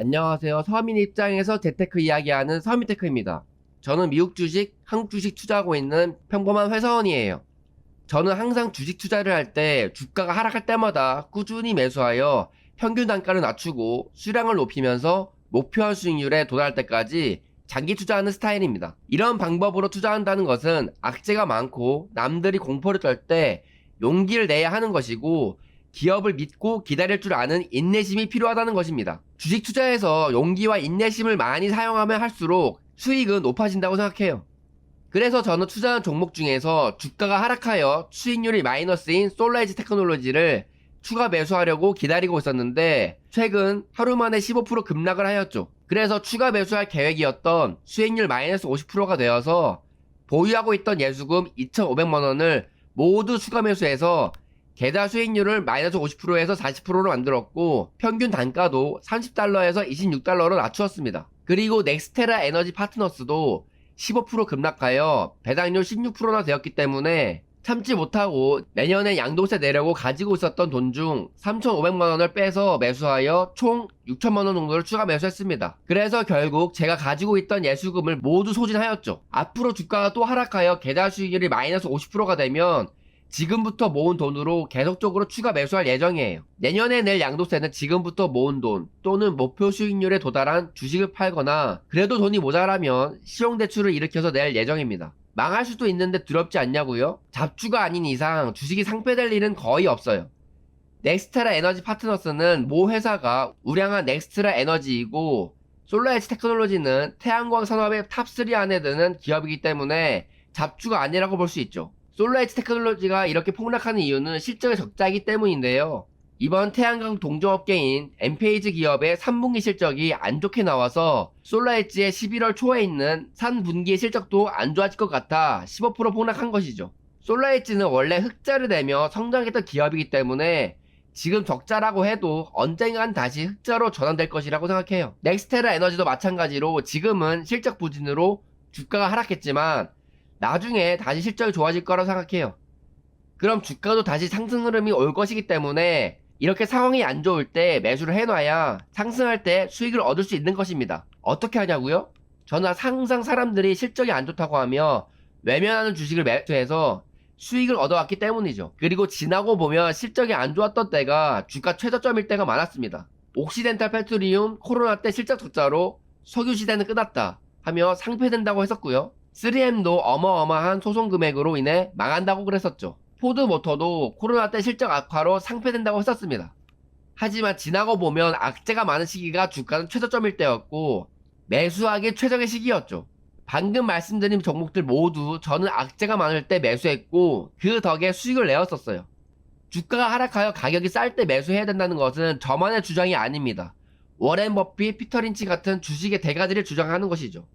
안녕하세요. 서민 입장에서 재테크 이야기하는 서민테크입니다. 저는 미국 주식, 한국 주식 투자하고 있는 평범한 회사원이에요. 저는 항상 주식 투자를 할 때 주가가 하락할 때마다 꾸준히 매수하여 평균 단가를 낮추고 수량을 높이면서 목표한 수익률에 도달할 때까지 장기 투자하는 스타일입니다. 이런 방법으로 투자한다는 것은 악재가 많고 남들이 공포를 떨 때 용기를 내야 하는 것이고, 기업을 믿고 기다릴 줄 아는 인내심이 필요하다는 것입니다. 주식 투자에서 용기와 인내심을 많이 사용하면 할수록 수익은 높아진다고 생각해요. 그래서 저는 투자한 종목 중에서 주가가 하락하여 수익률이 마이너스인 솔라이즈 테크놀로지를 추가 매수하려고 기다리고 있었는데, 최근 하루 만에 15% 급락을 하였죠. 그래서 추가 매수할 계획이었던 수익률 마이너스 50%가 되어서 보유하고 있던 예수금 2,500만원을 모두 추가 매수해서 계좌 수익률을 마이너스 50%에서 40%로 만들었고, 평균 단가도 30달러에서 26달러로 낮추었습니다. 그리고 넥스테라 에너지 파트너스도 15% 급락하여 배당률 16%나 되었기 때문에 참지 못하고 내년에 양도세 내려고 가지고 있었던 돈 중 3,500만원을 빼서 매수하여 총 6천만원 정도를 추가 매수했습니다. 그래서 결국 제가 가지고 있던 예수금을 모두 소진하였죠. 앞으로 주가가 또 하락하여 계좌 수익률이 마이너스 50%가 되면 지금부터 모은 돈으로 계속적으로 추가 매수할 예정이에요. 내년에 낼 양도세는 지금부터 모은 돈 또는 목표 수익률에 도달한 주식을 팔거나, 그래도 돈이 모자라면 신용대출을 일으켜서 낼 예정입니다. 망할 수도 있는데 두렵지 않냐고요? 잡주가 아닌 이상 주식이 상폐될 일은 거의 없어요. 넥스트라 에너지 파트너스는 모 회사가 우량한 넥스트라 에너지이고, 솔라에지 테크놀로지는 태양광 산업의 탑3 안에 드는 기업이기 때문에 잡주가 아니라고 볼 수 있죠. 솔라에지 테크놀로지가 이렇게 폭락하는 이유는 실적의 적자이기 때문인데요. 이번 태양광 동종업계인 엔페이즈 기업의 3분기 실적이 안 좋게 나와서 솔라에지의 11월 초에 있는 3분기의 실적도 안 좋아질 것 같아 15% 폭락한 것이죠. 솔라에지는 원래 흑자를 내며 성장했던 기업이기 때문에 지금 적자라고 해도 언젠간 다시 흑자로 전환될 것이라고 생각해요. 넥스테라 에너지도 마찬가지로 지금은 실적 부진으로 주가가 하락했지만 나중에 다시 실적이 좋아질 거라고 생각해요. 그럼 주가도 다시 상승 흐름이 올 것이기 때문에 이렇게 상황이 안 좋을 때 매수를 해놔야 상승할 때 수익을 얻을 수 있는 것입니다. 어떻게 하냐고요? 저는 항상 사람들이 실적이 안 좋다고 하며 외면하는 주식을 매수해서 수익을 얻어왔기 때문이죠. 그리고 지나고 보면 실적이 안 좋았던 때가 주가 최저점일 때가 많았습니다. 옥시덴탈 페트리움 코로나 때 실적 적자로 석유 시대는 끝났다 하며 상폐된다고 했었고요. 3M도 어마어마한 소송 금액으로 인해 망한다고 그랬었죠. 포드모터도 코로나 때 실적 악화로 상폐된다고 했었습니다. 하지만 지나고 보면 악재가 많은 시기가 주가는 최저점일 때였고 매수하기 최적의 시기였죠. 방금 말씀드린 종목들 모두 저는 악재가 많을 때 매수했고 그 덕에 수익을 내었었어요. 주가가 하락하여 가격이 쌀 때 매수해야 된다는 것은 저만의 주장이 아닙니다. 워렌 버핏, 피터 린치 같은 주식의 대가들이 주장하는 것이죠.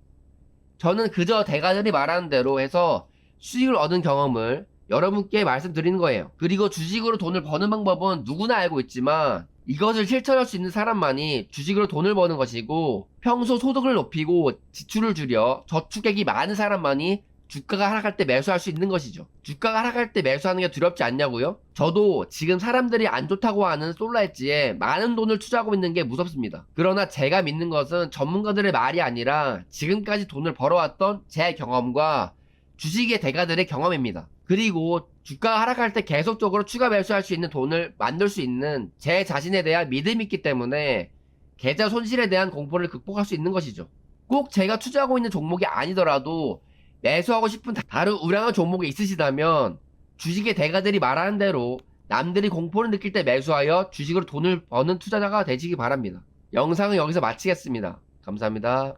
저는 그저 대가들이 말하는 대로 해서 수익을 얻은 경험을 여러분께 말씀드리는 거예요. 그리고 주식으로 돈을 버는 방법은 누구나 알고 있지만 이것을 실천할 수 있는 사람만이 주식으로 돈을 버는 것이고, 평소 소득을 높이고 지출을 줄여 저축액이 많은 사람만이 주가가 하락할 때 매수할 수 있는 것이죠. 주가가 하락할 때 매수하는 게 두렵지 않냐고요? 저도 지금 사람들이 안 좋다고 하는 솔라에지에 많은 돈을 투자하고 있는 게 무섭습니다. 그러나 제가 믿는 것은 전문가들의 말이 아니라 지금까지 돈을 벌어왔던 제 경험과 주식의 대가들의 경험입니다. 그리고 주가가 하락할 때 계속적으로 추가 매수할 수 있는 돈을 만들 수 있는 제 자신에 대한 믿음이 있기 때문에 계좌 손실에 대한 공포를 극복할 수 있는 것이죠. 꼭 제가 투자하고 있는 종목이 아니더라도 매수하고 싶은 다른 우량한 종목이 있으시다면 주식의 대가들이 말하는 대로 남들이 공포를 느낄 때 매수하여 주식으로 돈을 버는 투자자가 되시기 바랍니다. 영상은 여기서 마치겠습니다. 감사합니다.